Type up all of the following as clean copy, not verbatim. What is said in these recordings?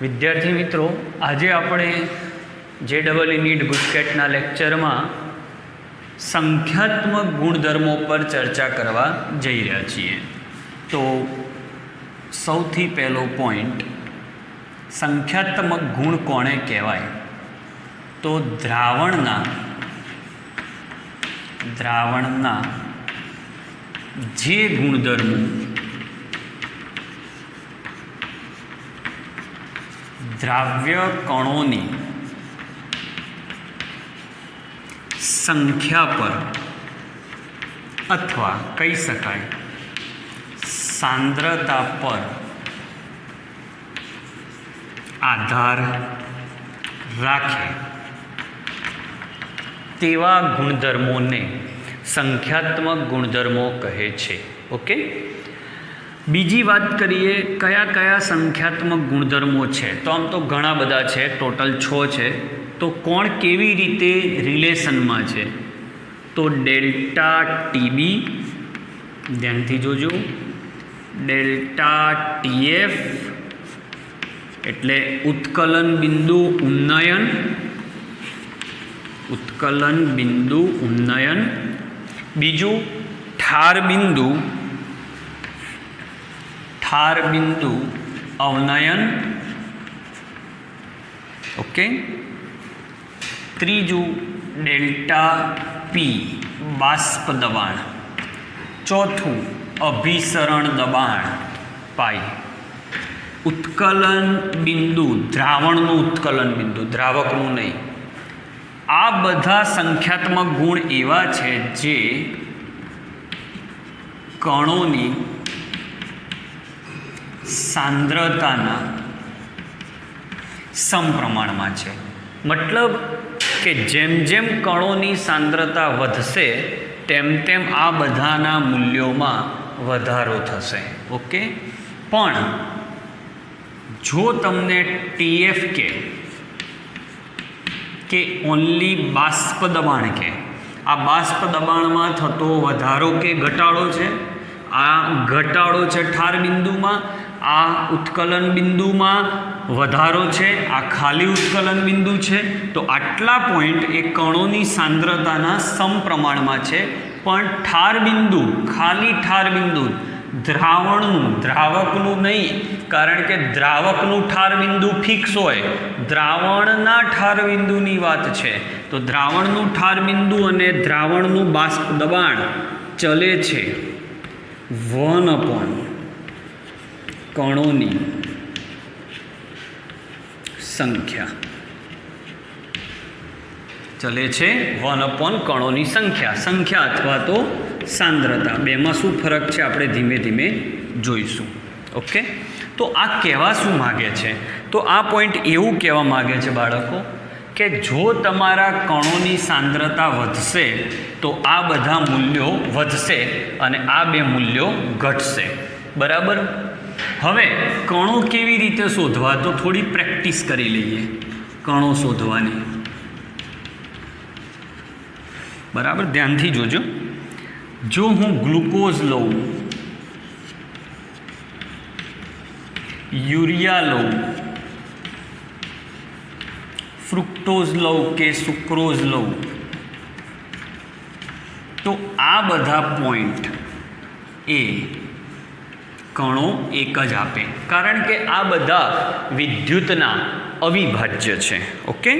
વિદ્યાર્થી મિત્રો, આજે આપણે JEE નીટ ગુજકેટના લેક્ચરમાં સંખ્યાત્મક ગુણધર્મો પર ચર્ચા કરવા જઈ રહ્યા છીએ. તો સૌથી પહેલો પોઈન્ટ, સંખ્યાત્મક ગુણ કોને કહેવાય? તો દ્રાવણના જે ગુણધર્મો દ્રાવ્ય કણોની સંખ્યા પર અથવા કહી શકાય સાંદ્રતા પર આધાર રાખે તેવા ગુણધર્મોને સંખ્યાત્મક ગુણધર્મો કહે છે. ઓકે, બીજી વાત કરીએ, કયા કયા સંખ્યાત્મક ગુણધર્મો છે? તો આમ તો ઘણા બધા છે, ટોટલ 6 છે. તો કોણ કેવી રીતે રિલેશનમાં છે? તો ડેલ્ટા ટીબી, ધ્યાનથી જોજો, ડેલ્ટા ટીએફ એટલે ઉત્કલન બિંદુ ઉન્નયન, ઉત્કલન બિંદુ ઉન્નયન. બીજું ઠાર બિંદુ અવનયન. ઓકે, ત્રીજું ડેલ્ટા પી બાષ્પ દબાણ. ચોથું અભિસરણ દબાણ પાઈ. ઉત્કલન બિંદુ, દ્રાવણનું ઉત્કલન બિંદુ, દ્રાવકનું નહીં. આ બધા સંખ્યાત્મક ગુણ એવા છે જે કણોની સાંદ્રતાના સમપ્રમાણમાં છે. મતલબ કે જેમ જેમ કણોની સાંદ્રતા વધશે તેમ તેમ આ બધાના મૂલ્યોમાં વધારો થશે. ઓકે, પણ જો તમને ટીએફ કે ઓનલી બાષ્પ દબાણ કે આ બાષ્પ દબાણમાં થતો વધારો કે ઘટાડો છે, આ ઘટાડો છે ઠાર બિંદુમાં, આ ઉત્કલન બિંદુમાં વધારો છે, આ ખાલી ઉત્કલન બિંદુ છે, તો આટલા પોઈન્ટ એ કણોની સાંદ્રતાના સમપ્રમાણમાં છે. પણ ઠાર બિંદુ, ખાલી ઠાર બિંદુ, દ્રાવણનું, દ્રાવકનું નહીં, કારણ કે દ્રાવકનું ઠાર બિંદુ ફિક્સ હોય, દ્રાવણના ઠાર બિંદુની વાત છે. તો દ્રાવણનું ઠાર બિંદુ અને દ્રાવણનું બાષ્પ દબાણ ચલે છે 1 કણોની સંખ્યા, ચલે છે 1 કણોની સંખ્યા અથવા તો સાંદ્રતા. બેમાં શું ફરક છે આપણે ધીમે ધીમે જોઈશું. ઓકે, તો આ કહેવા શું માગે છે? તો આ પોઈન્ટ એવું કહેવા માગે છે બાળકો કે જો તમારા કણોની સાંદ્રતા વધશે તો આ બધા મૂલ્યો વધશે અને આ બે મૂલ્યો ઘટશે. બરાબર. હવે કણો કેવી રીતે શોધવા? તો થોડી પ્રેક્ટિસ કરી લઈએ કણો શોધવાની. બરાબર, ધ્યાનથી જોજો. જો હું ગ્લુકોઝ લઉં, યુરિયા લઉં, ફ્રુક્ટોઝ લઉં કે સુક્રોઝ લઉં, તો આ બધા પોઈન્ટ એ કણો એક જ આપે, કારણ કે આ બધા વિદ્યુતના અવિભાજ્ય છે. ઓકે,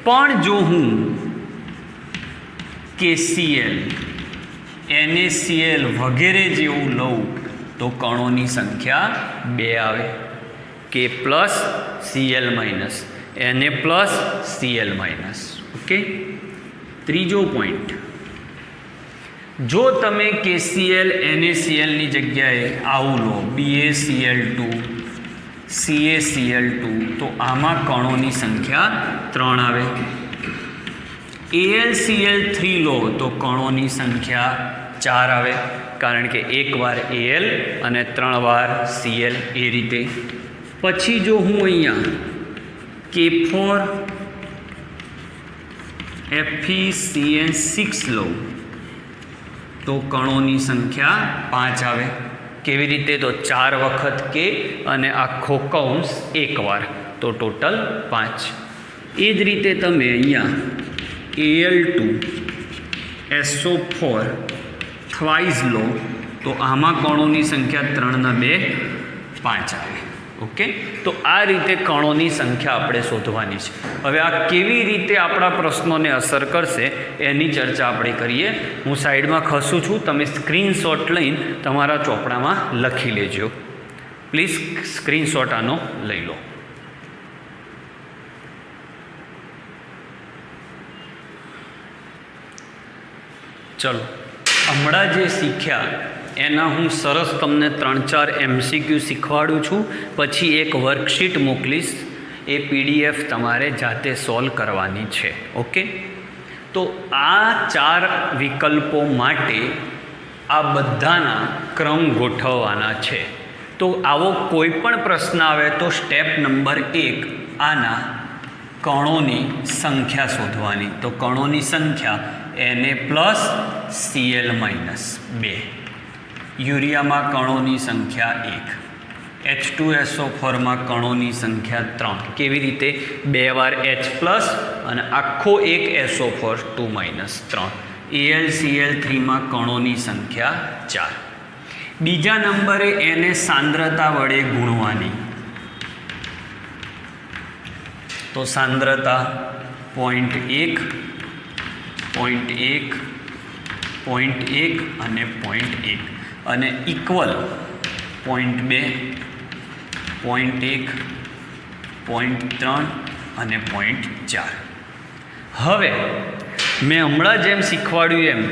પણ જો હું KCl, NaCl વગેરે જેવું લઉં તો કણોની સંખ્યા 2 આવે, K+, Cl-, Na+, Cl-. Okay, ત્રીજો પોઈન્ટ, જો તમે KCl, NaClની જગ્યાએ આવું લો, BaCl2, CaCl2, તો આમાં કણોની સંખ્યા 3 આવે. AlCl3 લો તો કણોની સંખ્યા 4 આવે, કારણ કે 1 વાર Al અને 3 વાર Cl એ રીતે. પછી જો હું અહીંયા K4 FeCN6 લઉં તો કણોની સંખ્યા 5 આવે. કેવી રીતે? તો 4 વખત કે અને આખો કૌંસ 1 વાર. તો ટોટલ 5. એ જ રીતે તમે અહીંયા Al2SO4 થ્વાઇસ લો તો આમાં કણોની સંખ્યા 3 ના 2 5 આવે. ઓકે, તો આ રીતે કણોની સંખ્યા આપણે શોધવાની છે. હવે આ કેવી રીતે આપણા પ્રશ્નોને અસર કરશે એની ચર્ચા આપણે કરીએ. હું સાઈડમાં ખસું છું, તમે સ્ક્રીનશોટ લઈને તમારા ચોપડામાં લખી લેજો. પ્લીઝ સ્ક્રીનશોટ આનો લઈ લો. ચલો, હમણાં જે શીખ્યા એના હું સરસ તમને 3-4 MCQ શીખવાડું છું, પછી એક વર્કશીટ મોકલીશ. એ PDF તમારે જાતે સોલ્વ કરવાની છે. ઓકે, તો આ 4 વિકલ્પો માટે આ બધાના ક્રમ ગોઠવવાના છે. તો આવો કોઈ પણ પ્રશ્ન આવે તો સ્ટેપ નંબર 1 આના કણોની સંખ્યા શોધવાની. તો કણોની સંખ્યા Na+Cl-2. યુરિયામાં કણોની સંખ્યા 1. H2SO4માં કણોની સંખ્યા 3. કેવી રીતે? 2 વાર H+ અને આખો એક SO4 2 - 3. AlCl3માં કણોની સંખ્યા 4. બીજા નંબરે એને સાંદ્રતા વડે ગુણવાની. તો સાંદ્રતા 0.1, 0.1, 0.1 અને 0.1 અને ઇક્વલ 0.2, 0.1, 0.3 અને 0.4. હવે મેં હમણાં જેમ શીખવાડ્યું એમ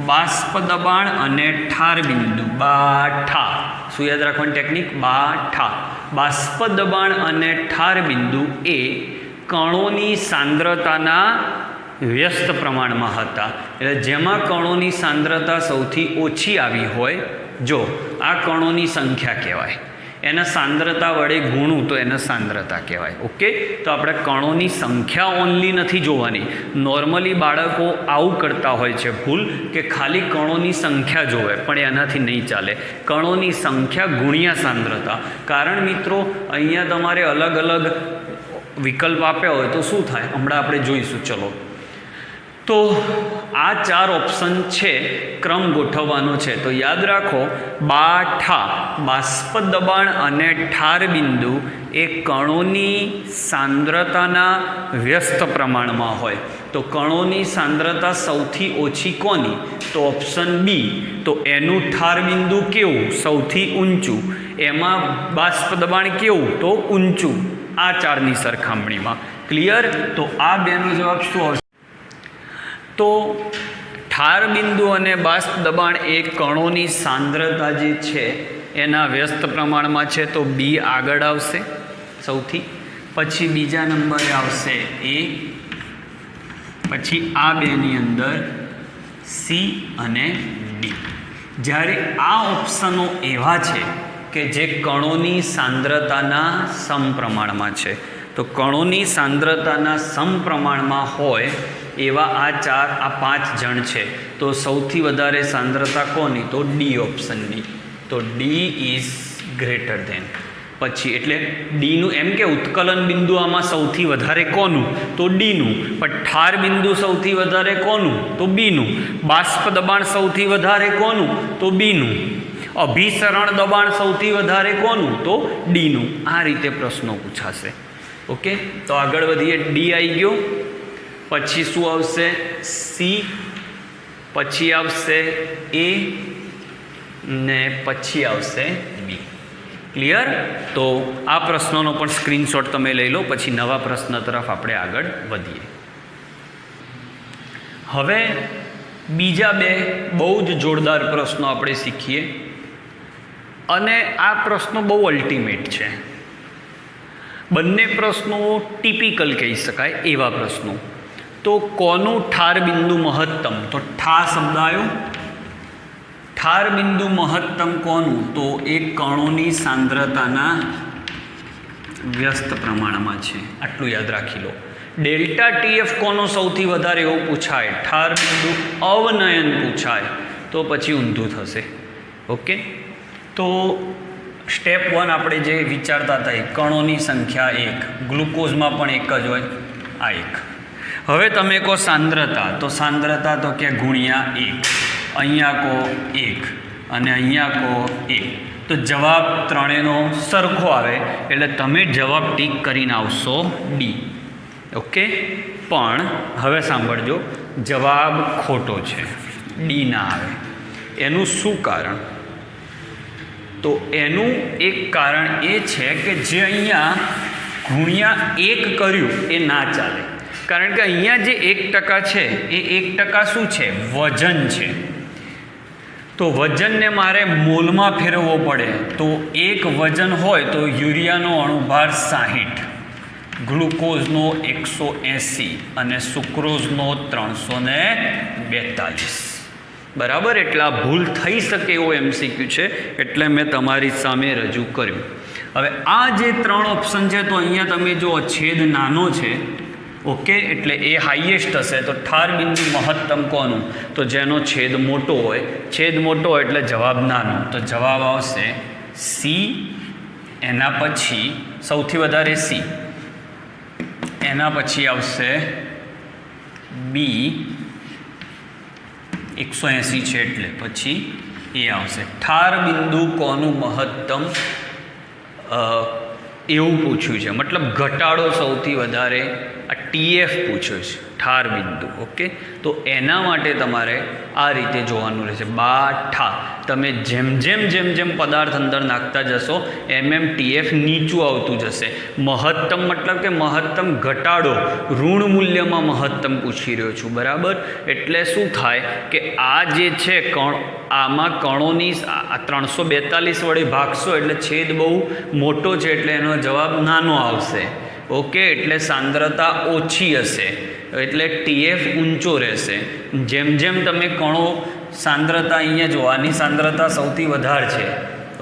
બાષ્પ દબાણ અને ઠાર બિંદુ બાઠા. શું યાદ રાખવાની ટેકનિક? બાઠા. બાષ્પ દબાણ અને ઠાર બિંદુ એ કણોની સાંદ્રતાના વ્યસ્ત પ્રમાણમાં હતા. એટલે જેમાં કણોની સાંદ્રતા સૌથી ઓછી આવી હોય, જો આ કણોની સંખ્યા કહેવાય, એને સાંદ્રતા વડે ગુણું તો એને સાંદ્રતા કહેવાય. ઓકે, તો આપણે કણોની સંખ્યા ઓનલી નથી જોવાની. નોર્મલી બાળકો આવું કરતા હોય છે ભૂલ, કે ખાલી કણોની સંખ્યા જોવે, પણ એનાથી નહીં ચાલે. કણોની સંખ્યા ગુણ્યા સાંદ્રતા. કારણ મિત્રો અહીંયા તમારે અલગ અલગ વિકલ્પ આપ્યા હોય તો શું થાય હમણાં આપણે જોઈશું. ચલો, તો આ 4 ઓપ્શન છે, ક્રમ ગોઠવવાનો છે. તો યાદ રાખો, બાઠા બાષ્પ દબાણ અને ઠાર બિંદુ એ કણોની સાંદ્રતાના વ્યસ્ત પ્રમાણમાં હોય. તો કણોની સાંદ્રતા સૌથી ઓછી કોની? તો ઓપ્શન બી. તો એનું ઠાર બિંદુ કેવું? સૌથી ઊંચું. એમાં બાષ્પ દબાણ કેવું? તો ઊંચું. આ 4ની સરખામણીમાં. ક્લિયર? તો આ બેનો જવાબ શું આવશે? તો ઠાર બિંદુ અને બાષ્પ દબાણ એ કણોની સાંદ્રતા જે છે એના વ્યસ્ત પ્રમાણમાં છે, તો બી આગળ આવશે સૌથી. પછી બીજા નંબરે આવશે એ. પછી આ બેની અંદર સી અને ડી. જ્યારે આ ઓપ્શનો એવા છે કે જે કણોની સાંદ્રતાના સમપ્રમાણમાં છે, તો કણોની સાંદ્રતાના સમપ્રમાણમાં હોય એવા આ 5 જણ છે. તો સૌથી વધારે સાંદ્રતા કોની? તો ડી ઓપ્શનની. તો ડી ઇઝ ગ્રેટર ધેન. પછી એટલે ડીનું એમ કે ઉત્કલન બિંદુ આમાં સૌથી વધારે કોનું? તો ડીનું. પણ ઠાર બિંદુ સૌથી વધારે કોનું? તો બીનું. બાષ્પ દબાણ સૌથી વધારે કોનું? તો બીનું. અભિસરણ દબાણ સૌથી વધારે કોનું? તો ડીનું. આ રીતે પ્રશ્નો પૂછાશે. ઓકે, તો આગળ વધીએ. ડી આવી ગયો. પછી શું આવશે? સી. પછી આવશે એ ને પછી આવશે બી. ક્લિયર? તો આ પ્રશ્નોનો પણ સ્ક્રીનશોટ તમે લઈ લો, પછી નવા પ્રશ્ન તરફ આપણે આગળ વધીએ. હવે બીજા 2 બહુ જ જોરદાર પ્રશ્નો આપણે શીખીએ, અને આ પ્રશ્નો બહુ અલ્ટિમેટ છે. બંને પ્રશ્નો ટિપિકલ કહી શકાય એવા પ્રશ્નો. તો કોનું ઠાર બિંદુ મહત્તમ? તો ઠા શબ્દ આવ્યો. ઠાર બિંદુ મહત્તમ કોનું? તો એ કણોની સાંદ્રતાના વ્યસ્ત પ્રમાણમાં છે. આટલું યાદ રાખી લો. ડેલ્ટા TF કોનો સૌથી વધારે એવું પૂછાય? ઠાર બિંદુ અવનયન પૂછાય તો પછી ઊંધું થશે. ઓકે, તો સ્ટેપ 1 આપણે જે વિચારતા હતા એ કણોની સંખ્યા 1, ગ્લુકોઝમાં પણ એક જ હોય, આ 1. હવે તમે કહો સાંદ્રતા, તો સાંદ્રતા તો કે ગુણ્યા 1, અહીંયા કહો 1 અને અહીંયા કહો 1, તો જવાબ ત્રણેયનો સરખો આવે એટલે તમે જવાબ ટીક કરીને આવશો ડી. ઓકે, પણ હવે સાંભળજો, જવાબ ખોટો છે, ડી ના આવે. એનું શું કારણ? તો એનું એક કારણ એ છે કે જે અહીંયા ગુણ્યા 1 કર્યું એ ના ચાલે, કારણ કે અહીંયા જે 1% છે એ 1% શું છે? વજન છે. તો વજનને મારે મોલમાં ફેરવવો પડે, તો એક વજન હોય તો યુરિયાનો અણુભાર 60, ગ્લુકોઝનો 180 અને સુક્રોઝનો 342. બરાબર, એટલે આ ભૂલ થઈ શકે એવો MCQ છે, એટલે મેં તમારી સામે રજૂ કર્યું. હવે આ જે 3 ઓપ્શન છે, તો અહીંયા તમે જો છેદ નાનો છે, ઓકે, એટલે એ હાઈએસ્ટ હશે. તો ઠાર બિંદુ મહત્તમ કોનું? તો જેનો છેદ મોટો હોય. છેદ મોટો હોય એટલે જવાબ નાનો, તો જવાબ આવશે સી. એના પછી સૌથી વધારે સી, એના પછી આવશે બી, 180 છે એટલે પછી એ આવશે. ઠાર બિંદુ કોનું મહત્તમ એવું પૂછ્યું છે, મતલબ ઘટાડો સૌથી વધારે આ TF પૂછ્યો છે, ઠાર બિંદુ. ઓકે, તો એના માટે તમારે આ રીતે જોવાનું રહેશે. ઠા તમે જેમ જેમ પદાર્થ અંદર નાખતા જશો એમ TF નીચું આવતું જશે. મહત્તમ મતલબ કે મહત્તમ ઘટાડો, ઋણ મૂલ્યમાં મહત્તમ પૂછી રહ્યો છું, બરાબર. એટલે શું થાય કે આ જે છે આમાં કણોની 342 વડે ભાગશો એટલે છેદ બહુ મોટો છે, એટલે એનો જવાબ નાનો આવશે. ઓકે, એટલે સાંદ્રતા ઓછી હશે, એટલે TF ઊંચો રહેશે. જેમ તમે કણો સાંદ્રતા, અહીંયા જો આની સાંદ્રતા સૌથી વધારે છે,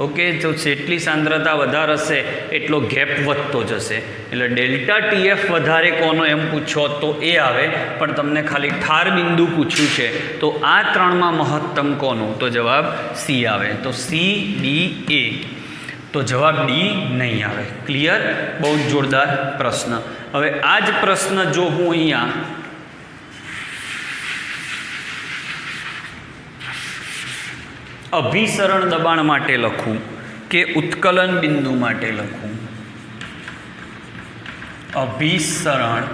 ઓકે, તો જેટલી સાંદ્રતા વધારે હશે એટલો ગેપ વધતો જશે. એટલે ડેલ્ટા TF વધારે કોનો એમ પૂછો તો એ આવે, પણ તમને ખાલી ઠાર બિંદુ પૂછ્યું છે, તો આ 3માં મહત્તમ કોનું? તો જવાબ સી આવે. તો CDA, તો જવાબ ડી નહીં આવે. ક્લિયર? બહુ જ જોરદાર પ્રશ્ન. હવે આ જ પ્રશ્ન જો હું અહીંયા અભિસરણ દબાણ માટે લખું કે ઉત્કલન બિંદુ માટે લખું, અભિસરણ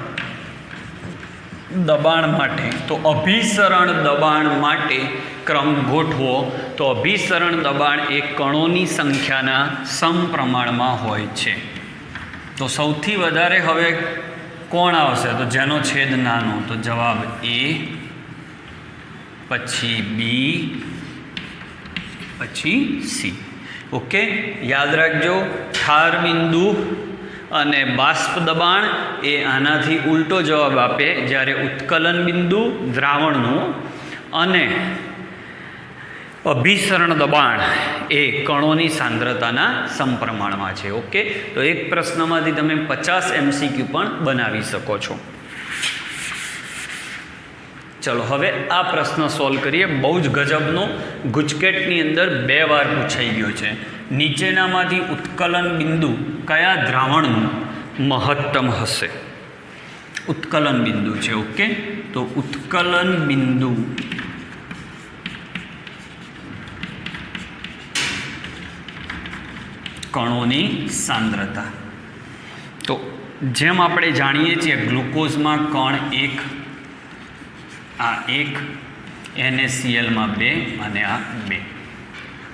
દબાણ માટે, તો અભિસરણ દબાણ માટે ક્રમ ગોઠવો, તો અભિસરણ દબાણ એ કણોની સંખ્યાના સમપ્રમાણમાં હોય છે. તો સૌથી વધારે હવે કોણ આવશે? તો જેનો છેદ નાનો, તો જવાબ એ, પછી બી, પછી સી. ઓકે, યાદ રાખજો, ઠાર બિંદુ અને બાષ્પ દબાણ એ આનાથી ઉલટો જવાબ આપે, જ્યારે ઉત્કલન બિંદુ દ્રાવણનું અને અભિસરણ દબાણ એ કણોની સાંદ્રતાના સમપ્રમાણમાં છે. ઓકે, તો એક પ્રશ્નમાંથી તમે 50 MCQ પણ બનાવી શકો છો. ચલો હવે આ પ્રશ્ન સોલ્વ કરીએ. બહુ જ ગજબનો, ગુજકેટની અંદર 2 વાર પૂછાઈ ગયો છે. નીચેનામાંથી ઉત્કલન બિંદુ કયા દ્રાવણનું મહત્તમ હશે? ઉત્કલન બિંદુ છે. ઓકે, તો ઉત્કલન બિંદુ કણોની સાંદ્રતા, તો જેમ આપણે જાણીએ છીએ ગ્લુકોઝમાં કણ 1, આ 1, NaClમાં 2 અને આ 2.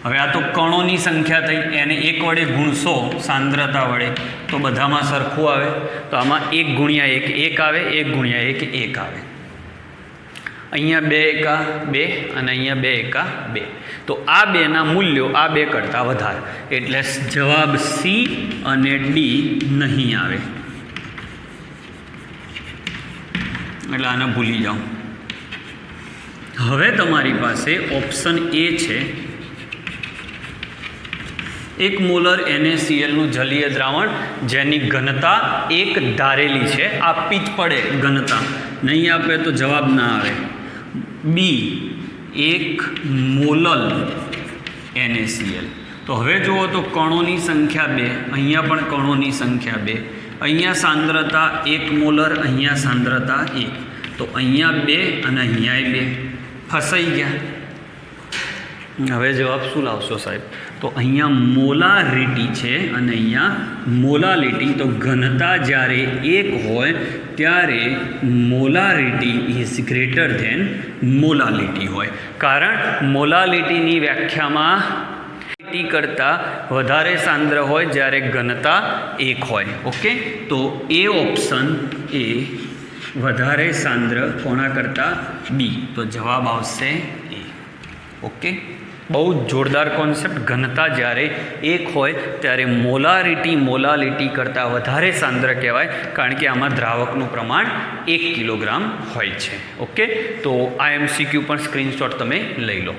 હવે આ તો કણોની સંખ્યા થઈ, એને 1 વડે ગુણશો સાંદ્રતા વડે તો બધામાં સરખું આવે. તો આમાં 1 ગુણ્યા 1 1 આવે, 1 ગુણ્યા 1 1 આવે. અહીંયા 2 એકા 2 અને અહીંયા 2 એકા 2. તો આ 2ના મૂલ્યો આ 2 કરતાં વધારે, એટલે જવાબ સી અને ડી નહીં આવે. એટલે આને ભૂલી જાઓ. હવે તમારી પાસે ઓપ્શન એ છે, 1 મોલર NaClનું જલીય દ્રાવણ જેની ઘનતા 1 ધારેલી છે, આપવી જ પડે ઘનતા, નહીં આપે તો જવાબ ના આવે. બી 1 મોલર NaCl, તો હવે જુઓ તો કણોની સંખ્યા 2, અહીંયા પણ કણોની સંખ્યા 2, અહીંયા સાંદ્રતા 1 મોલર, અહીંયા સાંદ્રતા 1, તો અહીંયા 2 અને અહીંયા 2 ફસાઈ ગયા. હવે જવાબ શું લાવશો સાહેબ? તો અહીંયા મોલારિટી છે અને અહીંયા મોલાલિટી. તો ઘનતા જ્યારે 1 હોય ત્યારે molarity is greater than molality હોય, કારણ મોલાલિટીની વ્યાખ્યામાં કરતાં વધારે સાંદ્ર હોય જ્યારે ઘનતા 1 હોય. ઓકે, તો એ ઓપ્શન એ વધારે સાંદ્ર કોના કરતાં? બી. તો જવાબ આવશે એ. ઓકે, બહુ જોરદાર કોન્સેપ્ટ. ઘનતા જ્યારે 1 હોય ત્યારે મોલાલિટી કરતાં વધારે સાંદ્ર કહેવાય, કારણ કે આમાં દ્રાવકનું પ્રમાણ 1 કિલોગ્રામ હોય છે. ઓકે, તો આ MCQ પણ સ્ક્રીનશોટ તમે લઈ લો.